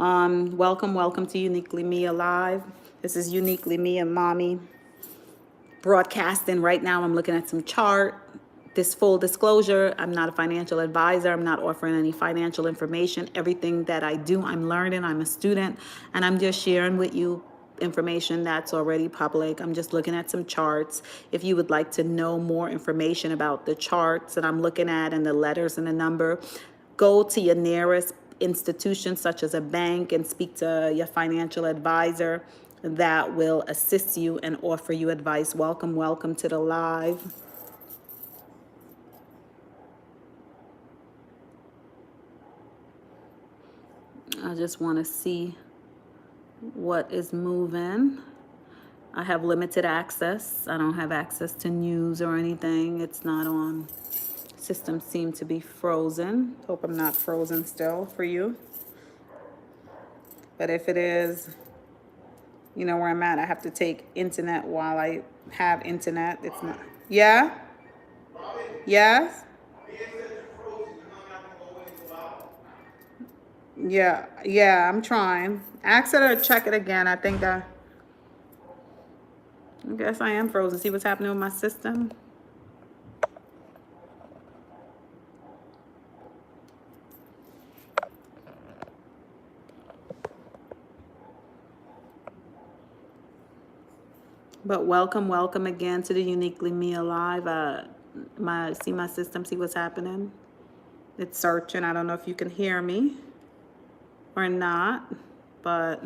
Welcome to Uniquely Mia Live. This is Uniquely Mia Mommy broadcasting. Right now I'm looking at some chart. This full disclosure, I'm not a financial advisor. I'm not offering any financial information. Everything that I do, I'm learning. I'm a student, and I'm just sharing with you information that's already public. I'm just looking at some charts. If you would like to know more information about the charts that I'm looking at and the letters and the number, go to your nearest institution, such as a bank, and speak to your financial advisor that will assist you and offer you advice. Welcome to the live. I just want to see what is moving. I have limited access. I don't have access to news or anything. It's not on. Systems seem to be frozen. Hope I'm not frozen still for you. But if it is, you know where I'm at. I have to take internet while I have internet. It's not. Yeah? Yes? Yeah, I'm trying. Ask her to check it again. I guess I am frozen. See what's happening with my system? But welcome again to the Uniquely Mia Live. See my system, see what's happening. It's searching. I don't know if you can hear me or not, but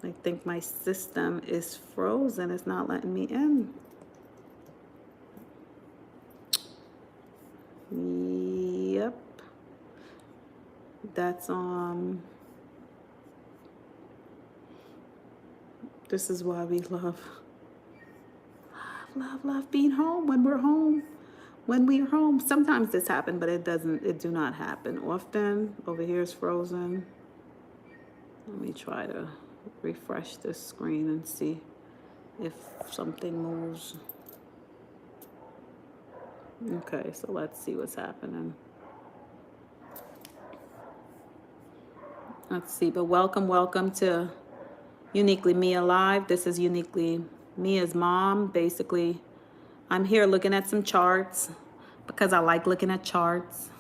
I think my system is frozen. It's not letting me in. Yep. That's this is why we love being home when we're home. When we're home, sometimes this happens, but it do not happen often. Over here is frozen. Let me try to refresh this screen and see if something moves. Okay, so let's see what's happening. Let's see, but welcome to Uniquely Mia Live. This is Uniquely Mia's mom. Basically, I'm here looking at some charts because I like looking at charts.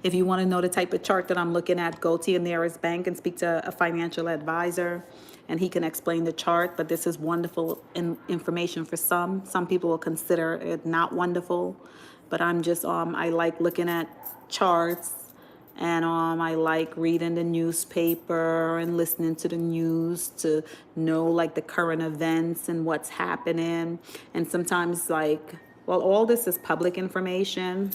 If you want to know the type of chart that I'm looking at, go to your nearest bank and speak to a financial advisor, and he can explain the chart. But this is wonderful information for some. Some people will consider it not wonderful, but I'm just I like looking at charts, and I like reading the newspaper and listening to the news to know like the current events and what's happening. And sometimes all this is public information,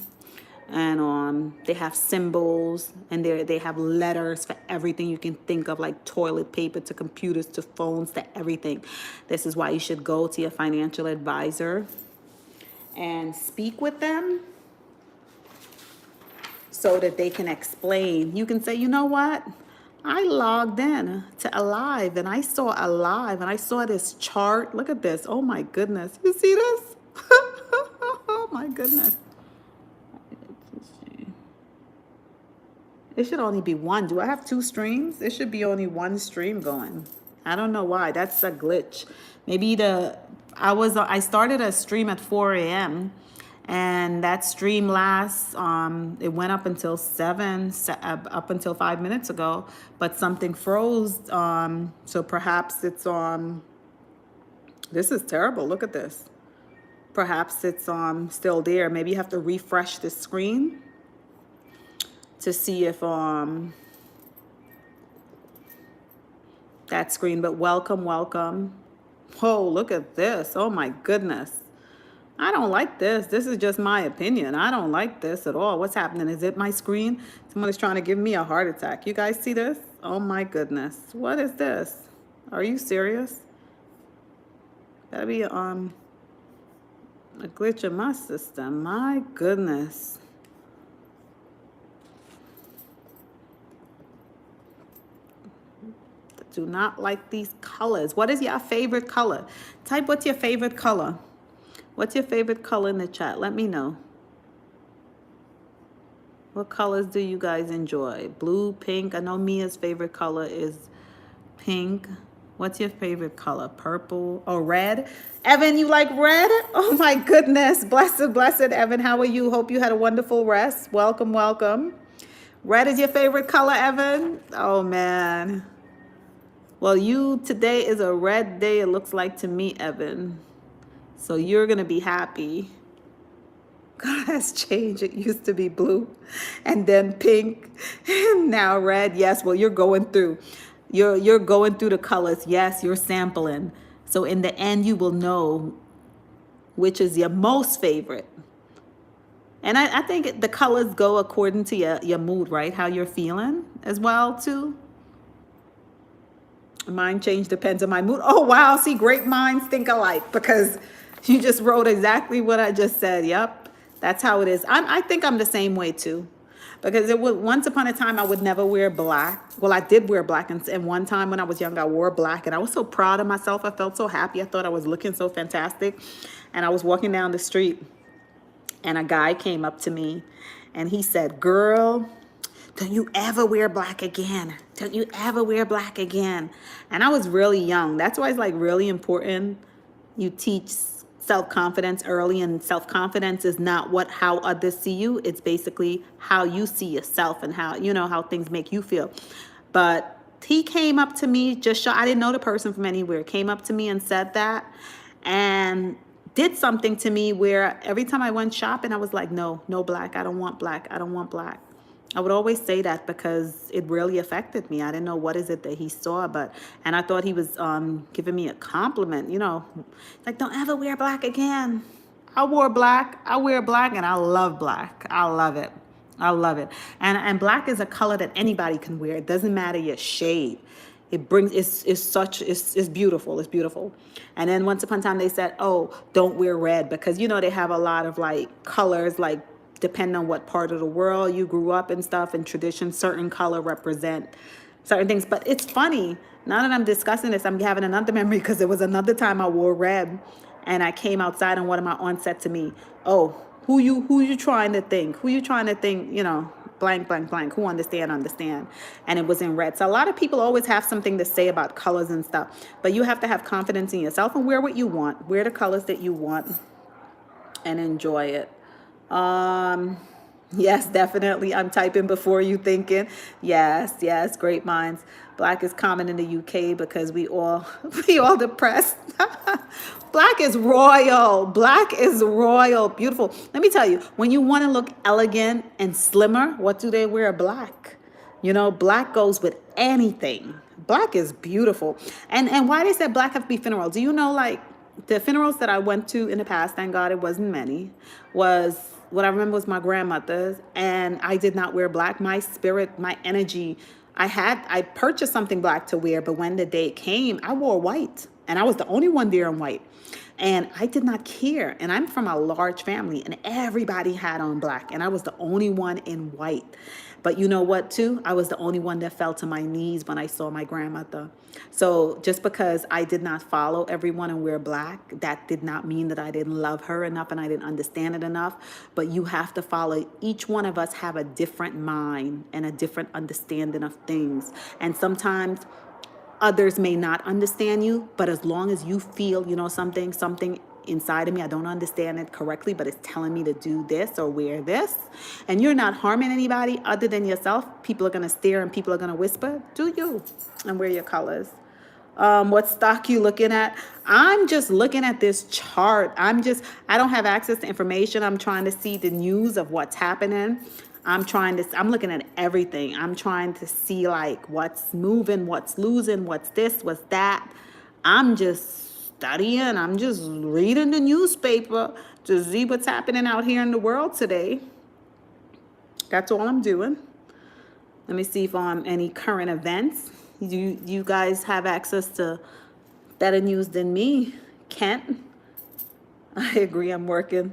and they have symbols, and they have letters for everything you can think of, like toilet paper to computers to phones to everything. This is why you should go to your financial advisor and speak with them so that they can explain. You can say, you know what? I logged in to Alive, and I saw Alive, and I saw this chart. Look at this. Oh my goodness. You see this? Oh my goodness. It should only be one. Do I have two streams? It should be only one stream going. I don't know why. That's a glitch. Maybe I started a stream at 4 a.m. and that stream lasts, it went up until 7, up until 5 minutes ago, but something froze. So perhaps it's this is terrible. Look at this. Perhaps it's still there. Maybe you have to refresh the screen to see if that screen. But welcome. Oh, look at this. Oh my goodness. I don't like this. This is just my opinion. I don't like this at all. What's happening? Is it my screen? Someone is trying to give me a heart attack. You guys see this? Oh my goodness. What is this? Are you serious? Gotta be a glitch in my system. My goodness. Do not like these colors. What is your favorite color? Type what's your favorite color. What's your favorite color in the chat? Let me know. What colors do you guys enjoy? Blue, pink. I know Mia's favorite color is pink. What's your favorite color? Purple or red? Evan, you like red? Oh my goodness. Blessed, blessed. Evan, how are you? Hope you had a wonderful rest. Welcome, welcome. Red is your favorite color, Evan? Oh man. Well, today is a red day, it looks like to me, Evan. So you're going to be happy. God has changed. It used to be blue and then pink and now red. Yes, well, you're going through. You're going through the colors. Yes, you're sampling. So in the end, you will know which is your most favorite. And I think the colors go according to your mood, right? How you're feeling as well, too. Mine change depends on my mood. Oh, wow. See, great minds think alike because you just wrote exactly what I just said. Yep. That's how it is. I think I'm the same way, too. Because once upon a time, I would never wear black. Well, I did wear black. And one time when I was young, I wore black. And I was so proud of myself. I felt so happy. I thought I was looking so fantastic. And I was walking down the street. And a guy came up to me. And he said, girl, don't you ever wear black again. Don't you ever wear black again. And I was really young. That's why it's like really important you teach self-confidence early, and self-confidence is not how others see you. It's basically how you see yourself and how things make you feel. But he came up to me, I didn't know the person from anywhere, came up to me and said that and did something to me where every time I went shopping, I was like, no black. I don't want black. I don't want black. I would always say that because it really affected me. I didn't know what is it that he saw, and I thought he was giving me a compliment, like, don't ever wear black again. I wear black, and I love black. I love it. I love it. And black is a color that anybody can wear. It doesn't matter your shade. It brings, it's beautiful. It's beautiful. And then once upon a time they said, oh, don't wear red because, they have a lot of like colors, like, depending on what part of the world you grew up and stuff and tradition, certain color represent certain things. But it's funny, now that I'm discussing this, I'm having another memory because there was another time I wore red and I came outside and one of my aunts said to me, oh, who you trying to think? Who you trying to think, blank, blank, blank, who understand. And it was in red. So a lot of people always have something to say about colors and stuff, but you have to have confidence in yourself and wear what you want, wear the colors that you want and enjoy it. Yes, definitely. I'm typing before you thinking. Yes, great minds. Black is common in the UK because we all depressed. Black is royal. Black is royal. Beautiful. Let me tell you, when you want to look elegant and slimmer, what do they wear? Black. Black goes with anything. Black is beautiful. And why they said black have to be funeral? Do you know, like, the funerals that I went to in the past, thank God it wasn't many, was what I remember was my grandmother's, and I did not wear black. My spirit, my energy, I purchased something black to wear, but when the day came, I wore white, and I was the only one there in white, and I did not care. And I'm from a large family, and everybody had on black, and I was the only one in white. But you know what, too? I was the only one that fell to my knees when I saw my grandmother. So just because I did not follow everyone and wear black, that did not mean that I didn't love her enough and I didn't understand it enough. But you have to follow. Each one of us have a different mind and a different understanding of things. And sometimes others may not understand you, but as long as you feel, something inside of me, I don't understand it correctly, but it's telling me to do this or wear this, and you're not harming anybody other than yourself, people are going to stare and people are going to whisper, do you, and wear your colors. What stock you looking at? I'm just looking at this chart. I don't have access to information. I'm trying to see the news of what's happening. I'm looking at everything. I'm trying to see like what's moving, what's losing, what's this, what's that. I'm just studying. I'm just reading the newspaper to see what's happening out here in the world today. That's all I'm doing. Let me see if any current events. You guys have access to better news than me, Kent. I agree. I'm working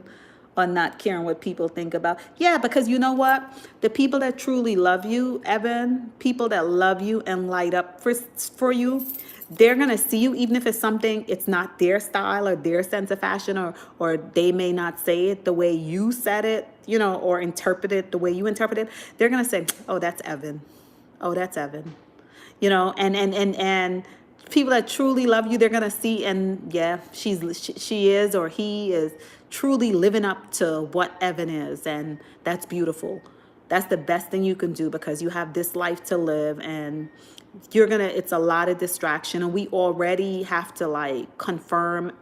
on not caring what people think about. Yeah, because you know what? The people that truly love you, Evan, people that love you and light up for you, they're going to see you, even if it's something, it's not their style or their sense of fashion, or they may not say it the way you said it. you know, or interpret it the way you interpret it, they're going to say, oh, that's Evan. Oh, that's Evan. You know, and people that truly love you, they're going to see, and yeah, she is, or he is truly living up to what Evan is. And that's beautiful. That's the best thing you can do, because you have this life to live, and it's a lot of distraction, and we already have to like conform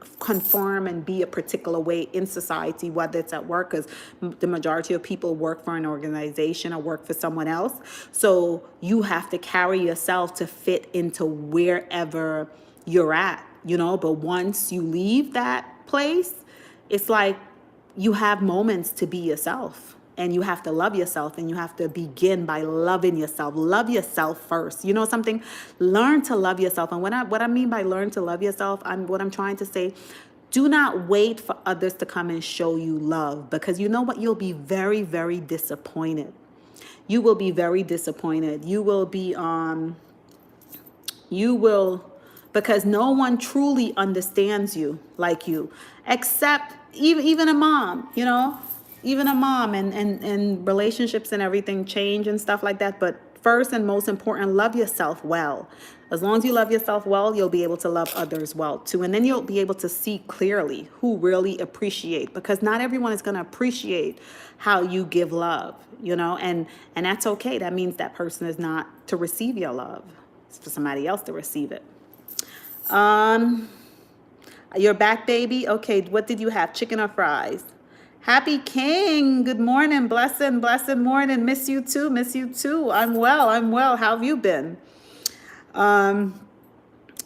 and be a particular way in society, whether it's at work, because the majority of people work for an organization or work for someone else. So you have to carry yourself to fit into wherever you're at, you know. But once you leave that place, it's like you have moments to be yourself. And you have to love yourself, and you have to begin by loving yourself. Love yourself first. You know something? Learn to love yourself. And what I mean by learn to love yourself, what I'm trying to say, do not wait for others to come and show you love, because you know what? You'll be very, very disappointed. You will be very disappointed. Because no one truly understands you like you, except even a mom, you know. Even a mom, and relationships and everything change and stuff like that. But first and most important, love yourself well. As long as you love yourself well, you'll be able to love others well too. And then you'll be able to see clearly who really appreciate, because not everyone is going to appreciate how you give love, you know, and that's okay. That means that person is not to receive your love. It's for somebody else to receive it. You're back, baby. Okay, what did you have? Chicken or fries? Happy King, good morning, blessed morning. Miss you too. I'm well. How have you been?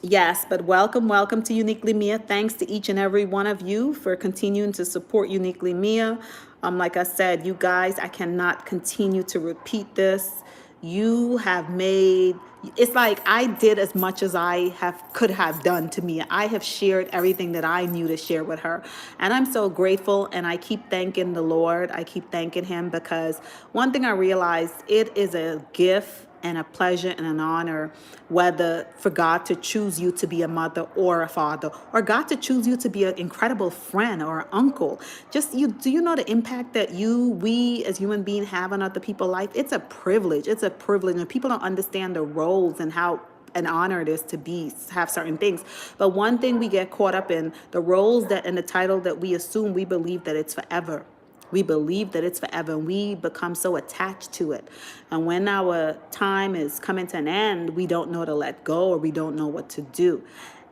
Yes, but welcome to Uniquely Mia. Thanks to each and every one of you for continuing to support Uniquely Mia. Like I said, you guys, I cannot continue to repeat this. You have made, it's like I did as much as I could have done to Mia. I have shared everything that I knew to share with her. And I'm so grateful, and I keep thanking the Lord. I keep thanking him, because one thing I realized, it is a gift and a pleasure and an honor, whether for God to choose you to be a mother or a father, or God to choose you to be an incredible friend or an uncle. Do you know the impact that we as human beings have on other people's life? It's a privilege. It's a privilege. And people don't understand the roles and how an honor it is to have certain things. But one thing we get caught up in, the roles and the title that we assume, we believe that it's forever. We believe that it's forever, and we become so attached to it. And when our time is coming to an end, we don't know to let go, or we don't know what to do.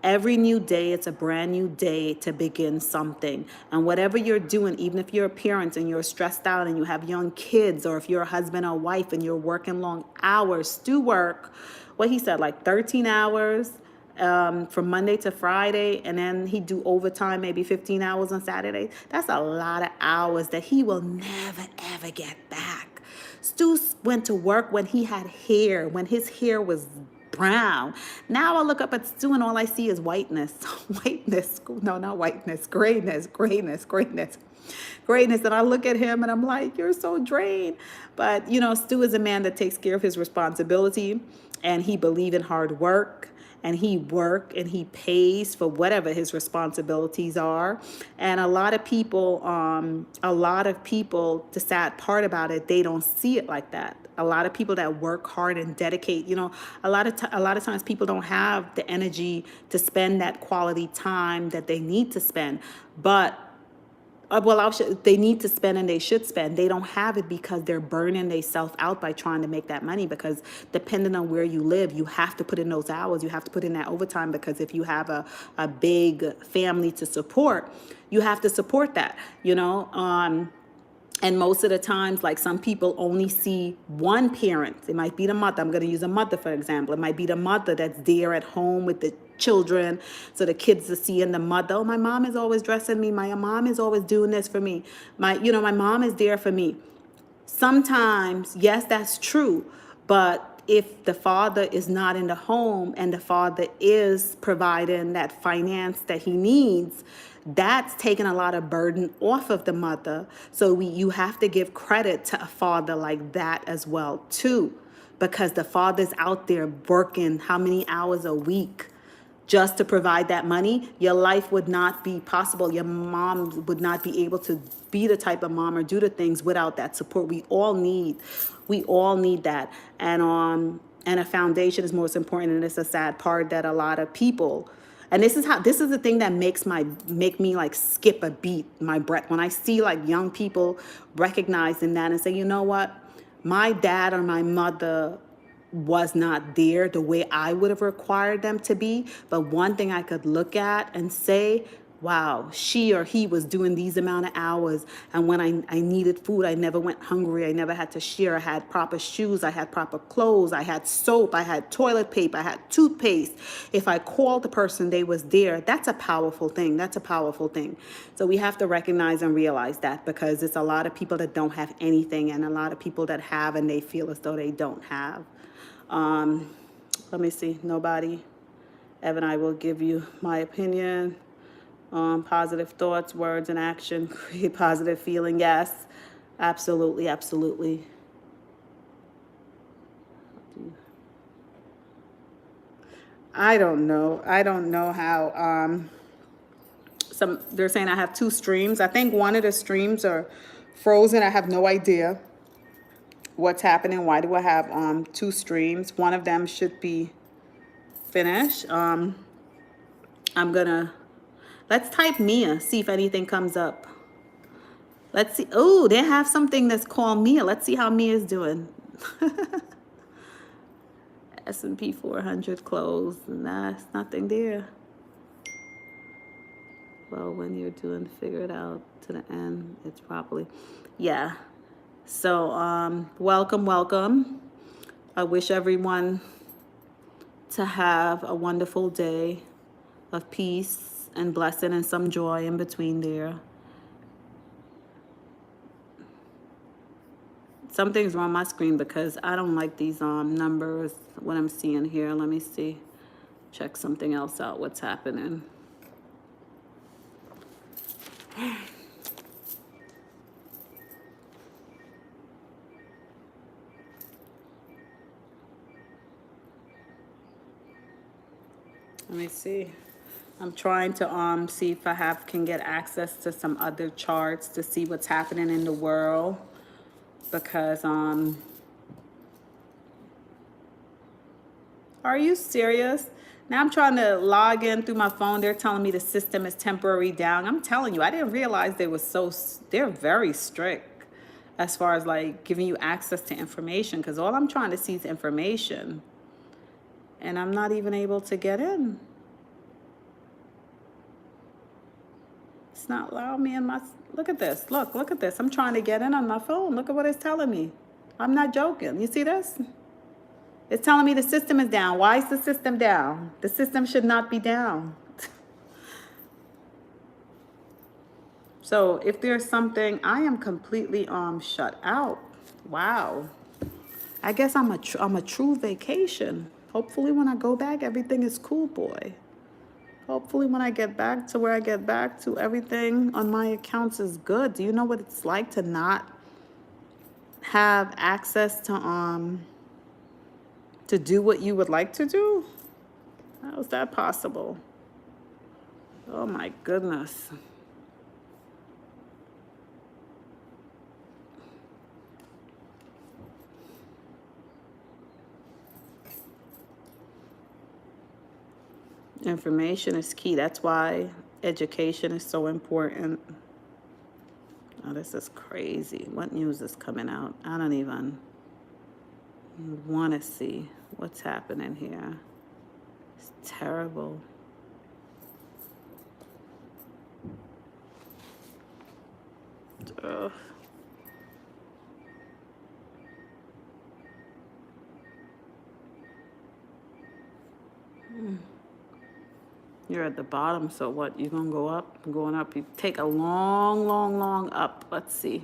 Every new day, it's a brand new day to begin something. And whatever you're doing, even if you're a parent and you're stressed out and you have young kids, or if you're a husband or wife and you're working long hours, Stu work, what he said, like 13 hours from Monday to Friday, and then he'd do overtime, maybe 15 hours on Saturday. That's a lot of hours that he will never, ever get back. Stu went to work when he had hair, when his hair was brown. Now I look up at Stu and all I see is whiteness. No, not whiteness, grayness. And I look at him and I'm like, you're so drained. But, you know, Stu is a man that takes care of his responsibility, and he believes in hard work. And he works and he pays for whatever his responsibilities are. And a lot of people, the sad part about it, they don't see it like that. A lot of people that work hard and dedicate, you know, a lot of times people don't have the energy to spend that quality time that they need to spend. But they need to spend, and they should spend. They don't have it because they're burning themselves out by trying to make that money, because depending on where you live, you have to put in those hours. You have to put in that overtime, because if you have a big family to support, you have to support that, you know. And most of the times, like, some people only see one parent. It might be the mother. I'm going to use a mother, for example. It might be the mother that's there at home with the children, so the kids are seeing the mother. Oh, my mom is always dressing me. My mom is always doing this for me. My mom is there for me. Sometimes, yes, that's true. But if the father is not in the home and the father is providing that finance that he needs, that's taking a lot of burden off of the mother. So you have to give credit to a father like that as well, too, because the father's out there working how many hours a week just to provide that money, your life would not be possible. Your mom would not be able to be the type of mom or do the things without that support. We all need that. And a foundation is most important. And it's a sad part that a lot of people, and this is the thing that make me like skip a beat, my breath, when I see like young people recognizing that and say, you know what, my dad or my mother was not there the way I would have required them to be. But one thing I could look at and say, wow, she or he was doing these amount of hours. And when I needed food, I never went hungry. I never had to share. I had proper shoes. I had proper clothes. I had soap. I had toilet paper. I had toothpaste. If I called the person, they was there. That's a powerful thing. That's a powerful thing. So we have to recognize and realize that, because it's a lot of people that don't have anything and a lot of people that have and they feel as though they don't have. Let me see. Nobody. Evan, I will give you my opinion. Positive thoughts, words, and action create positive feeling. Yes, absolutely, absolutely. I don't know. I don't know how. They're saying I have 2 streams. I think one of the streams are frozen. I have no idea what's happening. Why do I have 2 streams? One of them should be finished. I'm gonna, let's type Mia, see if anything comes up. Let's see. Oh, they have something that's called Mia. Let's see how Mia's doing. S&P 400 closed, and that's nothing there. Well, when you're doing figure it out to the end, it's properly, yeah. So welcome. I wish everyone to have a wonderful day of peace and blessing and some joy in between there. Something's wrong on my screen because I don't like these numbers, what I'm seeing here. Let me see. Check something else out, what's happening. Let me see. I'm trying to see if I can get access to some other charts to see what's happening in the world, because are you serious? Now I'm trying to log in through my phone. They're telling me the system is temporarily down. I'm telling you, I didn't realize they're very strict as far as like giving you access to information, because all I'm trying to see is information. And I'm not even able to get in. It's not allowing me in my, look at this. Look at this. I'm trying to get in on my phone. Look at what it's telling me. I'm not joking. You see this? It's telling me the system is down. Why is the system down? The system should not be down. So if there's something, I am completely shut out. Wow. I guess I'm a true vacation. Hopefully when I go back, everything is cool, boy. Hopefully when I get back to where I get back to, everything on my accounts is good. Do you know what it's like to not have access to do what you would like to do? How is that possible? Oh my goodness. Information is key. That's why education is so important. Oh, this is crazy. What news is coming out? I don't even want to see what's happening here. It's terrible. Ugh. You're at the bottom, so what? You're gonna go up, going up. You take a long up. Let's see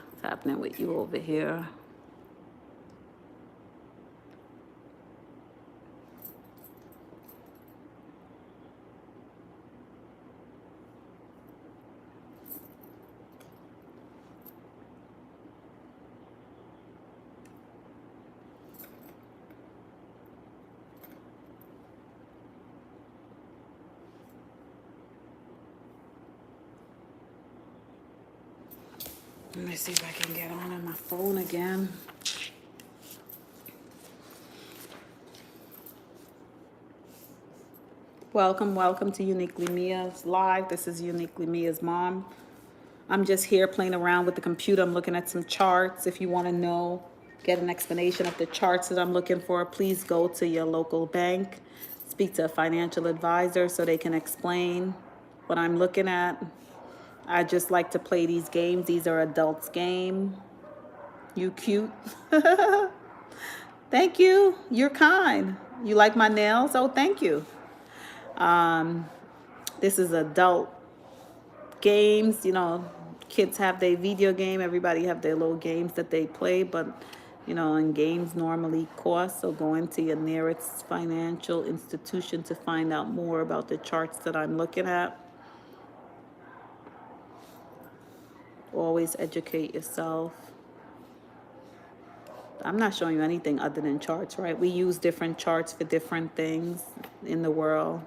what's happening with you over here. Let me see if I can get on my phone again. Welcome to Uniquely Mia's Live. This is Uniquely Mia's mom. I'm just here playing around with the computer. I'm looking at some charts. If you want to know, get an explanation of the charts that I'm looking for, please go to your local bank. Speak to a financial advisor so they can explain what I'm looking at. I just like to play these games. These are adults' game. You cute. Thank you. You're kind. You like my nails? Oh, thank you. This is adult games. You know, kids have their video game. Everybody have their little games that they play, but you know, and games normally cost. So go into your nearest financial institution to find out more about the charts that I'm looking at. Always educate yourself. I'm not showing you anything other than charts, right? We use different charts for different things in the world.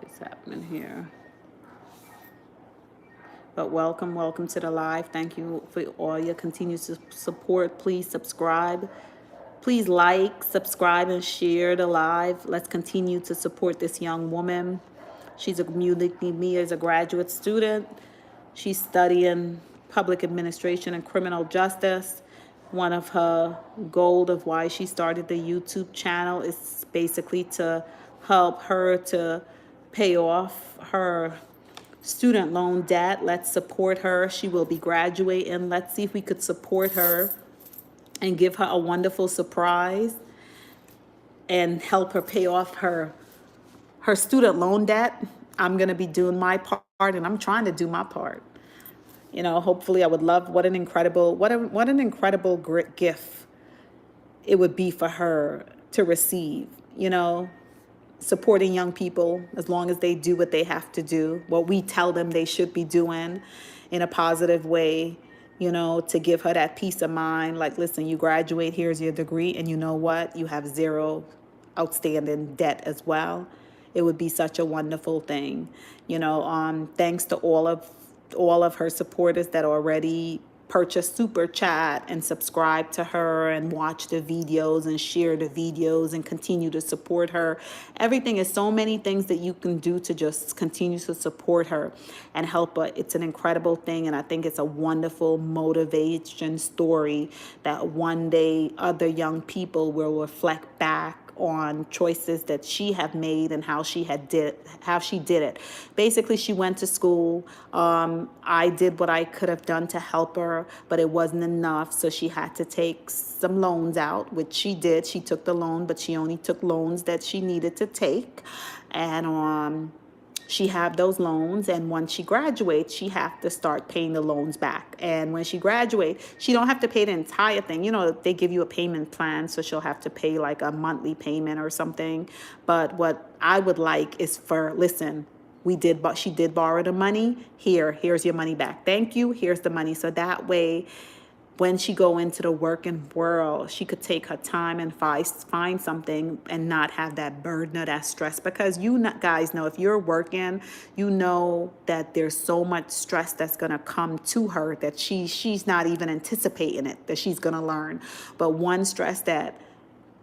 It's happening here. But welcome to the live. Thank you for all your continued support. Please subscribe. Please like, subscribe, and share the live. Let's continue to support this young woman. She's Uniquely Mia is a graduate student. She's studying public administration and criminal justice. One of her goals of why she started the YouTube channel is basically to help her to pay off her student loan debt. Let's support her. She will be graduating. Let's see if we could support her and give her a wonderful surprise and help her pay off her student loan debt. I'm going to be doing my part, and I'm trying to do my part. You know, hopefully I would love, what an incredible gift it would be for her to receive, you know, supporting young people as long as they do what they have to do, what we tell them they should be doing in a positive way, you know, to give her that peace of mind. Like, listen, you graduate, here's your degree, and you know what? You have zero outstanding debt as well. It would be such a wonderful thing, you know. Thanks to all of her supporters that already purchase Super Chat and subscribe to her and watch the videos and share the videos and continue to support her. Everything is so many things that you can do to just continue to support her and help her. It's an incredible thing, and I think it's a wonderful motivation story that one day other young people will reflect back on choices that she had made and how she did it. Basically, she went to school. I did what I could have done to help her, but it wasn't enough. So she had to take some loans out, which she did. She took the loan, but she only took loans that she needed to take. And she had those loans, and once she graduates, she have to start paying the loans back. And when she graduates, she don't have to pay the entire thing. You know, they give you a payment plan, so she'll have to pay like a monthly payment or something. But what I would like is for, listen, she did borrow the money. Here's your money back. Thank you. Here's the money. So that way, when she go into the working world, she could take her time and find something and not have that burden or that stress. Because guys know, if you're working, you know that there's so much stress that's going to come to her that she's not even anticipating it, that she's going to learn. But one stress that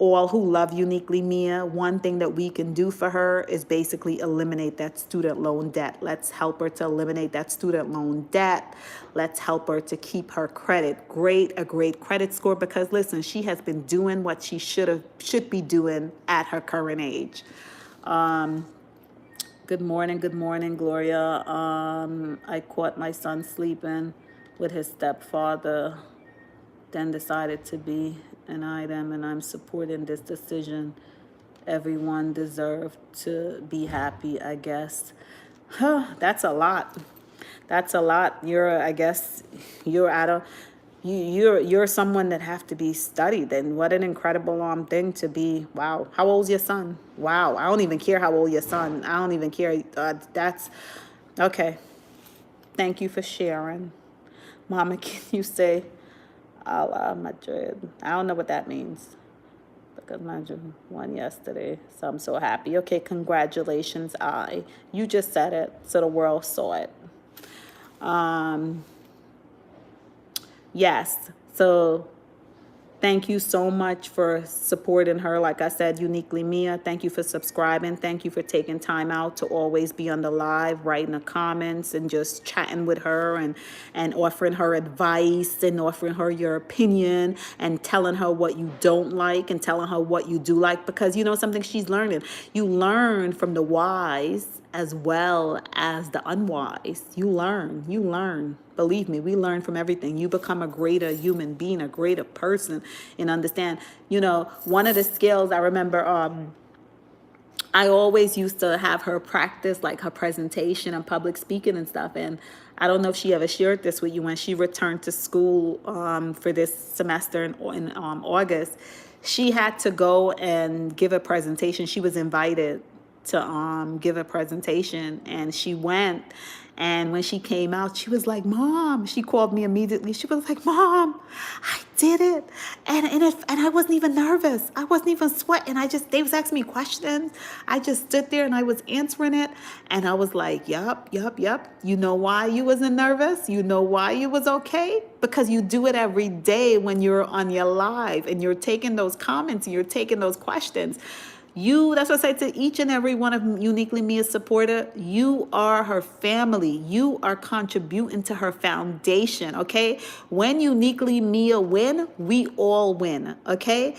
all who love Uniquely Mia, one thing that we can do for her is basically eliminate that student loan debt. Let's help her to eliminate that student loan debt. Let's help her to keep her credit a great credit score, because listen, she has been doing what she should be doing at her current age. Good morning, Gloria. I caught my son sleeping with his stepfather, then decided to be an item, and I'm supporting this decision. Everyone deserved to be happy, I guess. That's a lot. You're someone that have to be studied, and what an incredible thing to be. Wow. How old's your son? Wow. I don't even care how old your son. I don't even care. That's okay. Thank you for sharing. Mama, can you say Allah Madrid? I don't know what that means, Because imagine one yesterday. So I'm so happy. Okay, congratulations, I. You just said it, so the world saw it. Yes. So thank you so much for supporting her. Like I said, Uniquely Mia, thank you for subscribing. Thank you for taking time out to always be on the live, writing the comments and just chatting with her and offering her advice and offering her your opinion and telling her what you don't like and telling her what you do like. Because you know something, she's learning. You learn from the wise as well as the unwise. You learn. Believe me, we learn from everything. You become a greater human being, a greater person, and understand, you know, one of the skills I remember, I always used to have her practice like her presentation and public speaking and stuff. And I don't know if she ever shared this with you when she returned to school for this semester in August. She had to go and give a presentation. She was invited to give a presentation, and she went. And when she came out, she was like, Mom, she called me immediately. She was like, Mom, I did it. And I wasn't even nervous. I wasn't even sweating. They was asking me questions. I just stood there and I was answering it. And I was like, yup. You know why you wasn't nervous? You know why you was okay? Because you do it every day when you're on your live and you're taking those comments and you're taking those questions. That's what I say to each and every one of Uniquely Mia's supporter. You are her family. You are contributing to her foundation, okay? When Uniquely Mia win, we all win, okay?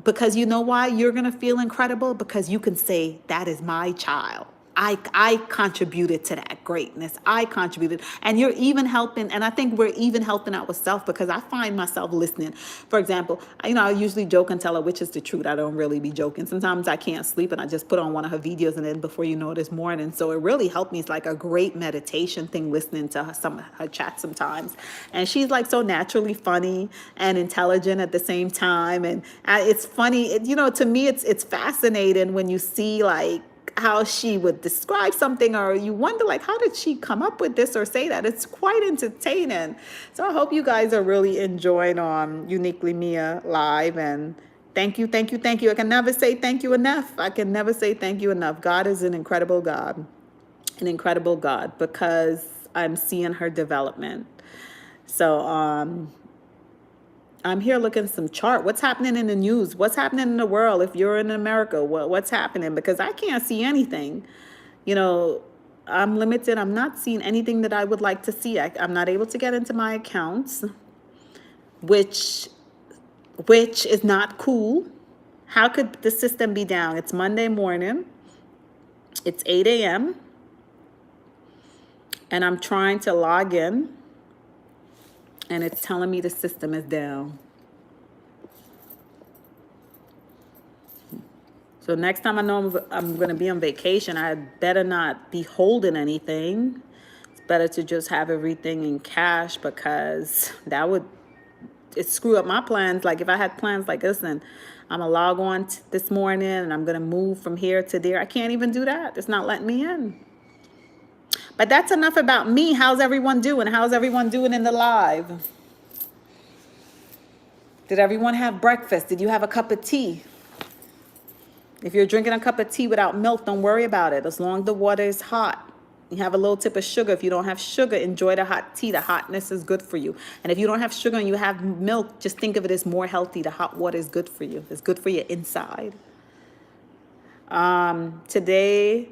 Because you know why you're going to feel incredible? Because you can say, that is my child. I contributed to that greatness. I contributed. And you're even helping. And I think we're even helping ourselves, because I find myself listening. For example, I usually joke and tell her, which is the truth. I don't really be joking. Sometimes I can't sleep and I just put on one of her videos, and then before you know it, it's morning. So it really helped me. It's like a great meditation thing, listening to her chat sometimes. And she's like so naturally funny and intelligent at the same time. And it's funny. To me, it's fascinating when you see like how she would describe something, or you wonder like, how did she come up with this or say that? It's quite entertaining. So I hope you guys are really enjoying Uniquely Mia live, and thank you. I can never say thank you enough. God is an incredible God, because I'm seeing her development. So I'm here looking at some chart. What's happening in the news? What's happening in the world? If you're in America, what's happening? Because I can't see anything. I'm limited. I'm not seeing anything that I would like to see. I'm not able to get into my accounts, which is not cool. How could the system be down? It's Monday morning. It's 8 a.m. And I'm trying to log in, and it's telling me the system is down. So next time I know I'm going to be on vacation, I better not be holding anything. It's better to just have everything in cash, because that would screw up my plans. Like if I had plans like, listen, I'm going to log on this morning and I'm going to move from here to there. I can't even do that. It's not letting me in. But that's enough about me. How's everyone doing? How's everyone doing in the live? Did everyone have breakfast? Did you have a cup of tea? If you're drinking a cup of tea without milk, don't worry about it. As long as the water is hot. You have a little tip of sugar. If you don't have sugar, enjoy the hot tea. The hotness is good for you. And if you don't have sugar and you have milk, just think of it as more healthy. The hot water is good for you. It's good for your inside. Today,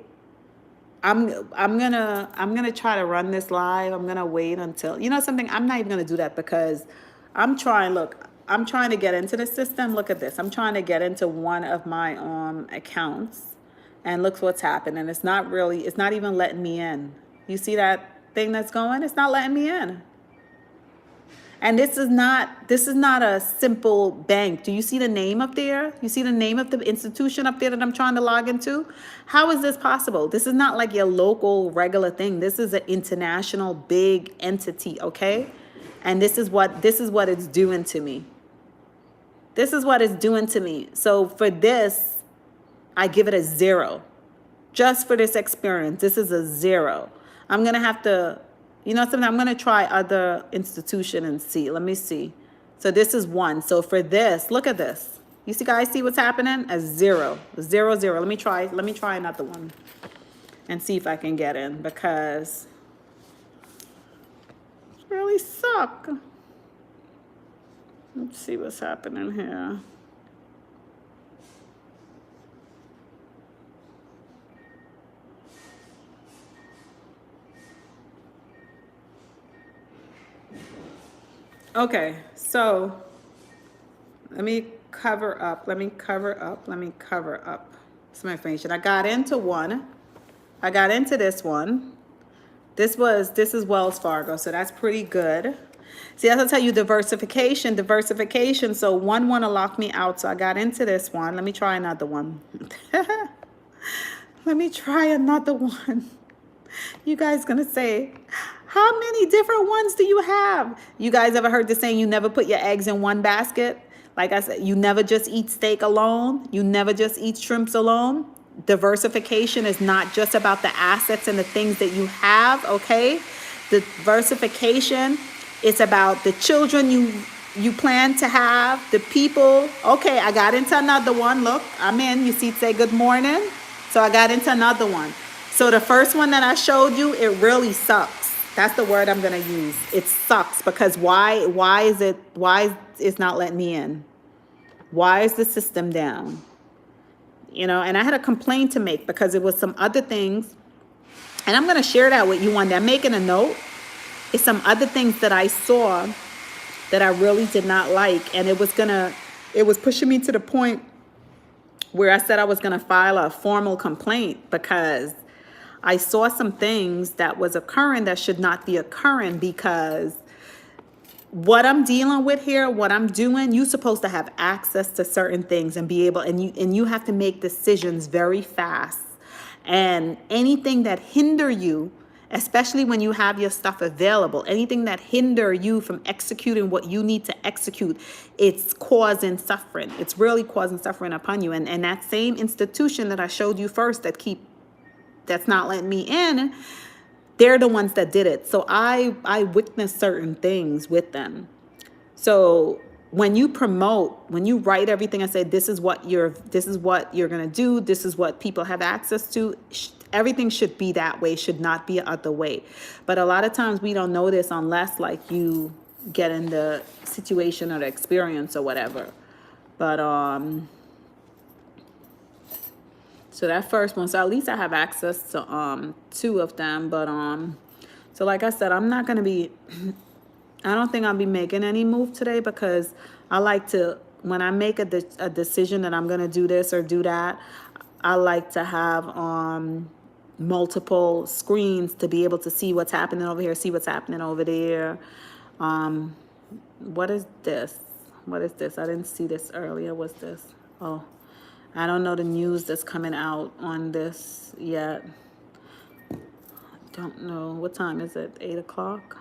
I'm gonna try to run this live. I'm gonna wait until something. I'm not even gonna do that, because I'm trying to get into the system. Look at this. I'm trying to get into one of my accounts, and look what's happening. It's not even letting me in. You see that thing that's going? It's not letting me in. And this is not a simple bank. Do you see the name up there? You see the name of the institution up there that I'm trying to log into? How is this possible? This is not like your local regular thing. This is an international big entity, okay? And this is what it's doing to me. This is what it's doing to me. So for this, I give it a 0. Just for this experience, this is a 0. I'm going to have to, something, I'm going to try other institution and see. Let me see. So this is 1. So for this, look at this. You see, guys, see what's happening? A 0, 0, 0. Let me try another one and see if I can get in, because it's really suck. Let's see what's happening here. Okay, so let me cover up some information. I got into one. I got into this one. This is Wells Fargo, so that's pretty good. See, as I tell you, diversification. So one want to lock me out, so I got into this one. Let me try another one. Let me try another one. You guys gonna say, how many different ones do you have? You guys ever heard the saying, you never put your eggs in one basket? Like I said, you never just eat steak alone. You never just eat shrimps alone. Diversification is not just about the assets and the things that you have, okay? Diversification is about the children you plan to have, the people. Okay, I got into another one. Look, I'm in. You see, say good morning. So I got into another one. So the first one that I showed you, it really sucks. That's the word I'm going to use. It sucks, because why is it's not letting me in? Why is the system down? You know, and I had a complaint to make because it was some other things, and I'm going to share that with you one day. I'm making a note. It's some other things that I saw that I really did not like, and it was pushing me to the point where I said I was going to file a formal complaint, because I saw some things that was occurring that should not be occurring. Because what I'm dealing with here, what I'm doing, you're supposed to have access to certain things and be able, and you have to make decisions very fast. And anything that hinder you, especially when you have your stuff available, anything that hinder you from executing what you need to execute, it's causing suffering. It's really causing suffering upon you. And that same institution that I showed you first that's not letting me in, they're the ones that did it. So I witnessed certain things with them. So when you write everything and say, this is what you're going to do, this is what people have access to, everything should be that way, should not be other way. But a lot of times we don't know this unless like you get in the situation or the experience or whatever. But so that first one, so at least I have access to 2 of them. But so like I said, I'm not gonna be I don't think I'll be making any move today, because I like to, when I make a decision that I'm gonna do this or do that, I like to have multiple screens to be able to see what's happening over here, see what's happening over there. What is this? What is this? I didn't see this earlier. What's this? Oh, I don't know the news that's coming out on this yet. Don't know. What time is it? 8 o'clock?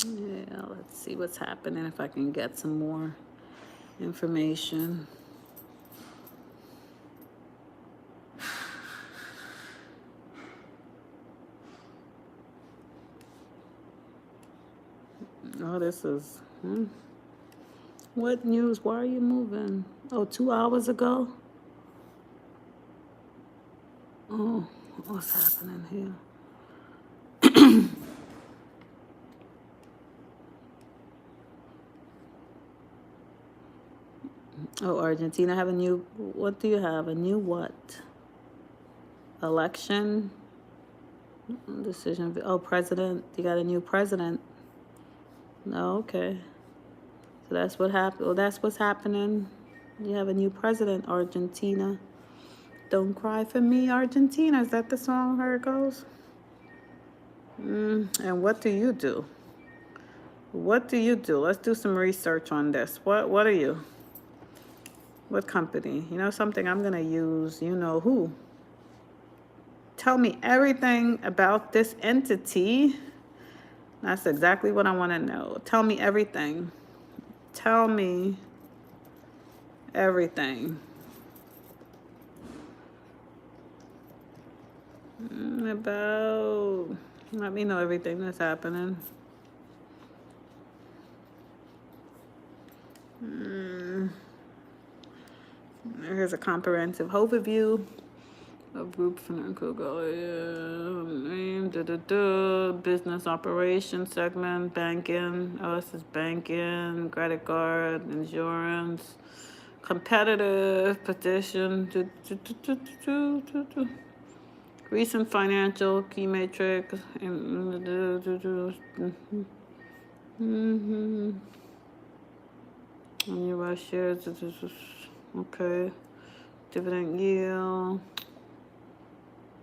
Yeah, let's see what's happening, if I can get some more information. Oh, this is... What news? Why are you moving? Oh, 2 hours ago? Oh, what's happening here? Oh, Argentina have a new... What do you have? A new what? Election? Decision... Oh, president. You got a new president. No, okay. So that's what happened. Well, that's what's happening. You have a new president, Argentina. Don't cry for me, Argentina. Is that the song? How it goes? And what do you do? What do you do? Let's do some research on this. What are you? What company? You know something? I'm going to use you know who. Tell me everything about this entity. That's exactly what I want to know. Tell me everything. Tell me everything. Let me know everything that's happening. Here's a comprehensive overview of group financial name, business operations segment, banking. Oh, this is banking, credit card, insurance, competitive position. Recent financial key matrix. U.S. shares. Okay. Dividend yield.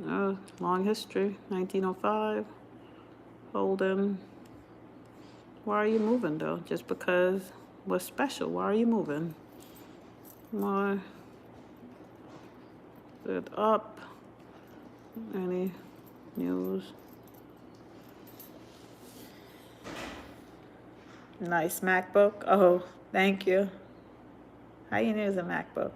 Long history. 1905. Holden. Why are you moving though? Just because what's special? Why are you moving? More. Good up. Any news? Nice MacBook. Oh, thank you. How you use a MacBook?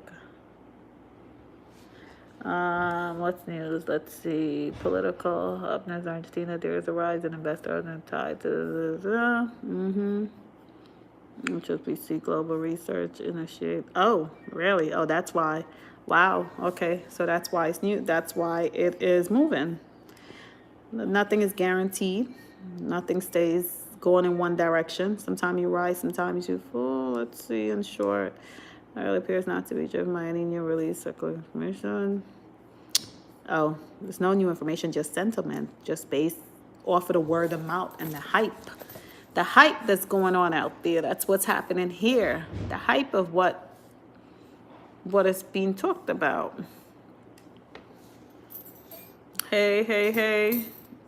What's news? Let's see. Political upness Argentina. There is a rise in investors and tied to HSBC Global Research initiate. Oh, really? Oh, that's why. Wow. Okay. So that's why it's new. That's why it is moving. Nothing is guaranteed. Nothing stays going in one direction. Sometimes you rise, sometimes you fall. Let's see. In short, it really appears not to be driven by any new release or information. Oh, there's no new information, just sentiment, just based off of the word of mouth and the hype. The hype that's going on out there, that's what's happening here. The hype of what is being talked about. Hey, hey, hey.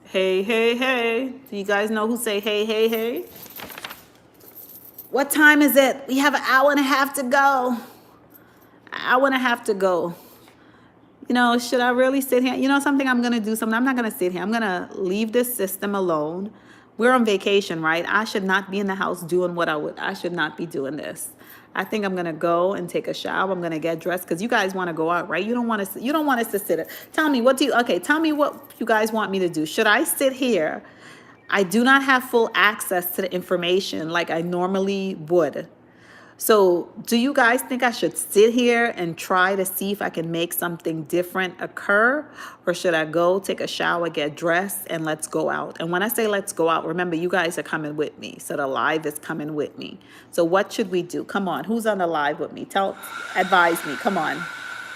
Hey, hey, hey. Do you guys know who say hey, hey, hey? What time is it? We have an hour and a half to go. An hour and a half to go. You know, should I really sit here? You know something? I'm going to do something. I'm not going to sit here. I'm going to leave this system alone. We're on vacation, right? I should not be in the house doing what I should not be doing this. I think I'm going to go and take a shower. I'm going to get dressed because you guys want to go out, right? You don't want us to sit. Tell me, tell me what you guys want me to do. Should I sit here? I do not have full access to the information like I normally would. So do you guys think I should sit here and try to see if I can make something different occur? Or should I go take a shower, get dressed, and let's go out? And when I say let's go out, remember, you guys are coming with me. So the live is coming with me. So what should we do? Come on. Who's on the live with me? Advise me. Come on.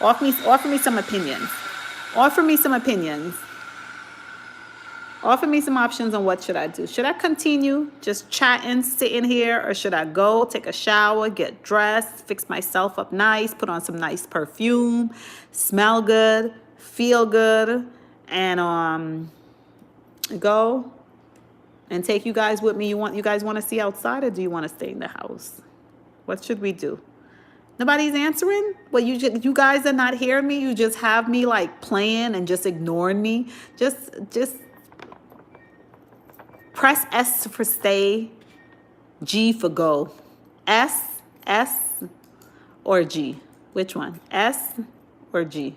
Offer me some opinions. Offer me some opinions. Offer me some options on what should I do. Should I continue just chatting, sitting here, or should I go take a shower, get dressed, fix myself up nice, put on some nice perfume, smell good, feel good, and go and take you guys with me? You guys want to see outside, or do you want to stay in the house? What should we do? Nobody's answering? Well, you guys are not hearing me. You just have me like playing and just ignoring me. Just press S for stay, G for go. S, or G? Which one? S or G?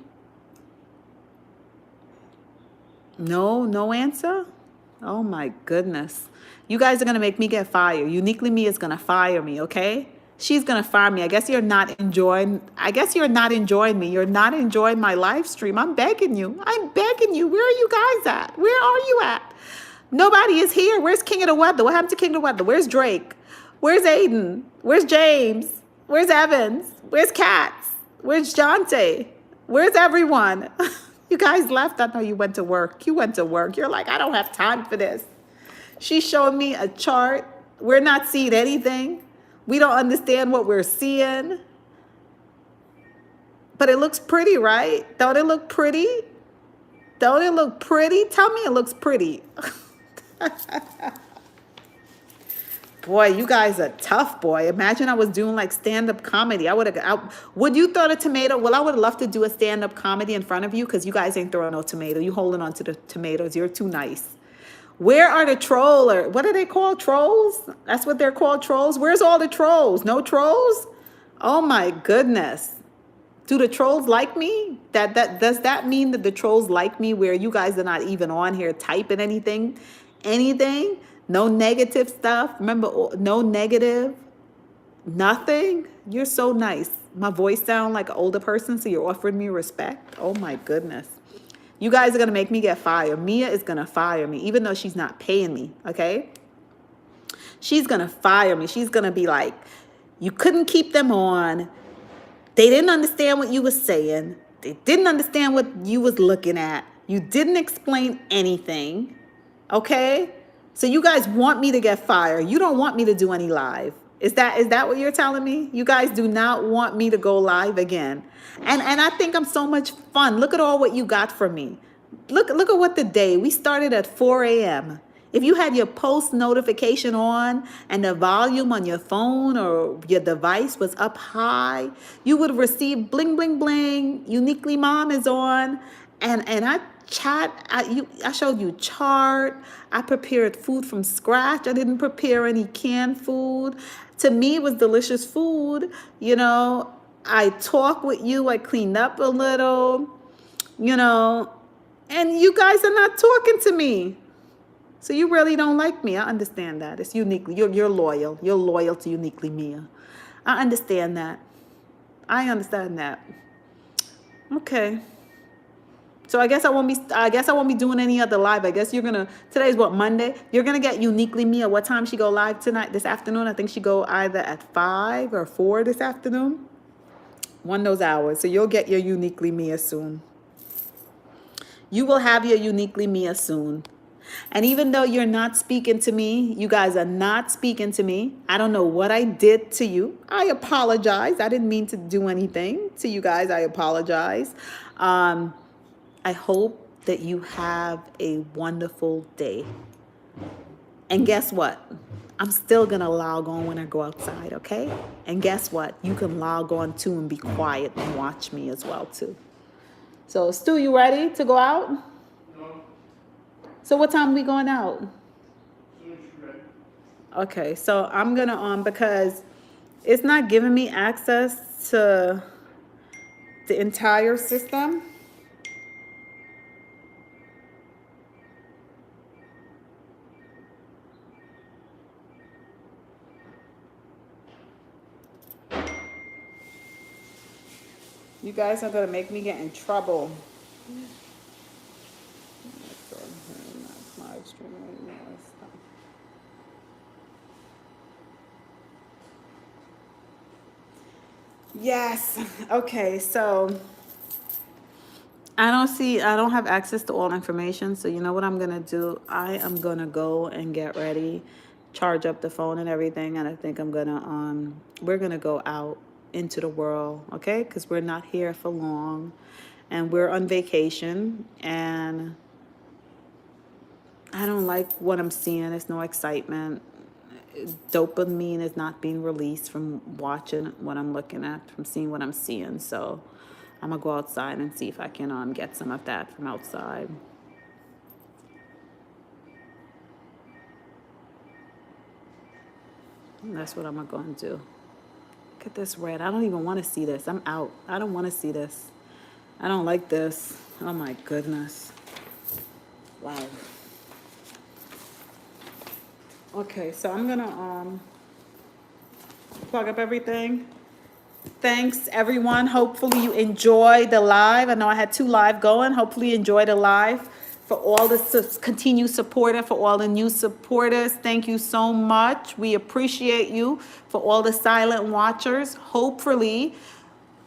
No answer? Oh my goodness. You guys are going to make me get fired. Uniquely Me is going to fire me, okay? She's going to fire me. I guess you're not enjoying me. You're not enjoying my live stream. I'm begging you. Where are you guys at? Where are you at? Nobody is here. Where's King of the Weather? What happened to King of the Weather? Where's Drake? Where's Aiden? Where's James? Where's Evans? Where's Katz? Where's Jonte? Where's everyone? You guys left. I know you went to work. You're like, I don't have time for this. She's showing me a chart. We're not seeing anything. We don't understand what we're seeing. But it looks pretty, right? Don't it look pretty? Tell me it looks pretty. Boy, you guys are tough, boy. Imagine I was doing like stand-up comedy. Would you throw the tomato? Well, I would love to do a stand-up comedy in front of you because you guys ain't throwing no tomato. You holding on to the tomatoes. You're too nice. Where are the what are they called? Trolls? That's what they're called, trolls? Where's all the trolls? No trolls? Oh my goodness. Do the trolls like me? Does that mean that the trolls like me where you guys are not even on here typing anything? Anything? No negative stuff? Remember, no negative? Nothing? You're so nice. my voice sound like an older person, so you're offering me respect? Oh my goodness. You guys are going to make me get fired. Mia is going to fire me, even though she's not paying me, okay? She's going to fire me. She's going to be like, you couldn't keep them on. They didn't understand what you were saying. They didn't understand what you was looking at. You didn't explain anything, okay? So you guys want me to get fired. You don't want me to do any live. Is that what you're telling me? You guys do not want me to go live again. And I think I'm so much fun. Look at all what you got from me. Look at what the day. We started at 4 a.m. If you had your post notification on and the volume on your phone or your device was up high, you would receive bling, bling, bling. Uniquely Mom is on. And I I showed you chart. I prepared food from scratch. I didn't prepare any canned food. To me, it was delicious food. You know, I talk with you. I cleaned up a little, you know, and you guys are not talking to me. So you really don't like me. I understand that. It's uniquely. You're loyal. You're loyal to Uniquely Mia. I understand that. I understand that. Okay. So I guess I won't be doing any other live. I guess today's what, Monday? You're gonna get Uniquely Mia. What time she go live tonight, this afternoon? I think she go either at 5 or 4 this afternoon. One of those hours. So you'll get your Uniquely Mia soon. You will have your Uniquely Mia soon. And even though you're not speaking to me, you guys are not speaking to me. I don't know what I did to you. I apologize. I didn't mean to do anything to you guys. I apologize. I hope that you have a wonderful day. And guess what? I'm still going to log on when I go outside, okay? And guess what? You can log on too and be quiet and watch me as well too. So, Stu, you ready to go out? No. So what time are we going out? As soon as you're ready. Okay, so I'm going to, because it's not giving me access to the entire system. You guys are going to make me get in trouble. Yes. Okay. So I don't have access to all information. So you know what I'm going to do? I am going to go and get ready, charge up the phone and everything. And I think we're going to go out into the world, okay? Because we're not here for long and we're on vacation and I don't like what I'm seeing. There's no excitement. Dopamine is not being released from watching what I'm looking at, from seeing what I'm seeing. So I'm gonna go outside and see if I can get some of that from outside. And that's what I'm gonna go and do. Look at this red. I don't even want to see this. I'm out. I don't want to see this. I don't like this. Oh my goodness. Wow. Okay, so I'm gonna plug up everything. Thanks everyone. Hopefully you enjoy the live. I know I had 2 live going. Hopefully you enjoy the live. For all the continued support and for all the new supporters, thank you so much. We appreciate you. For all the silent watchers, hopefully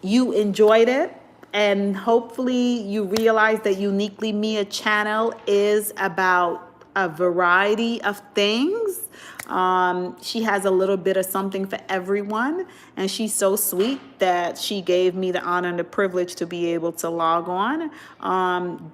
you enjoyed it. And hopefully you realize that Uniquely Mia channel is about a variety of things. She has a little bit of something for everyone, and she's so sweet that she gave me the honor and the privilege to be able to log on.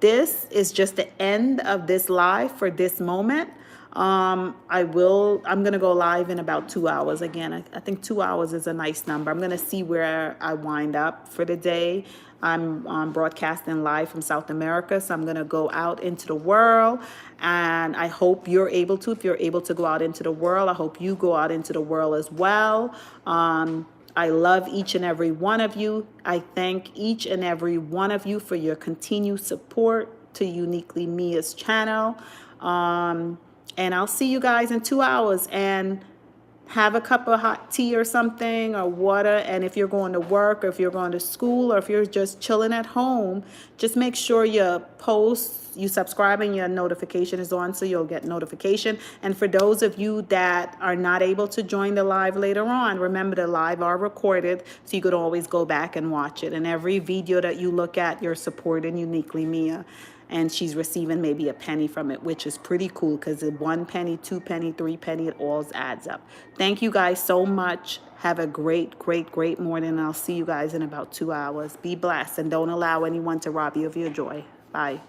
This is just the end of this live for this moment. I'm gonna go live in about 2 hours. Again, I think 2 hours is a nice number. I'm gonna see where I wind up for the day. I'm broadcasting live from South America, so I'm gonna go out into the world, and I hope you're able to. If you're able to go out into the world, I hope you go out into the world as well. I love each and every one of you. I thank each and every one of you for your continued support to Uniquely Mia's channel. And I'll see you guys in 2 hours, and have a cup of hot tea or something, or water. And if you're going to work, or if you're going to school, or if you're just chilling at home, just make sure you subscribe and your notification is on, so you'll get notification. And for those of you that are not able to join the live later on, remember the live are recorded, so you could always go back and watch it. And every video that you look at, you're supporting Uniquely Mia, and she's receiving maybe a penny from it, which is pretty cool, because 1 penny, 2 penny, 3 penny, it all adds up. Thank you guys so much. Have a great, great, great morning, and I'll see you guys in about 2 hours. Be blessed, and don't allow anyone to rob you of your joy. Bye.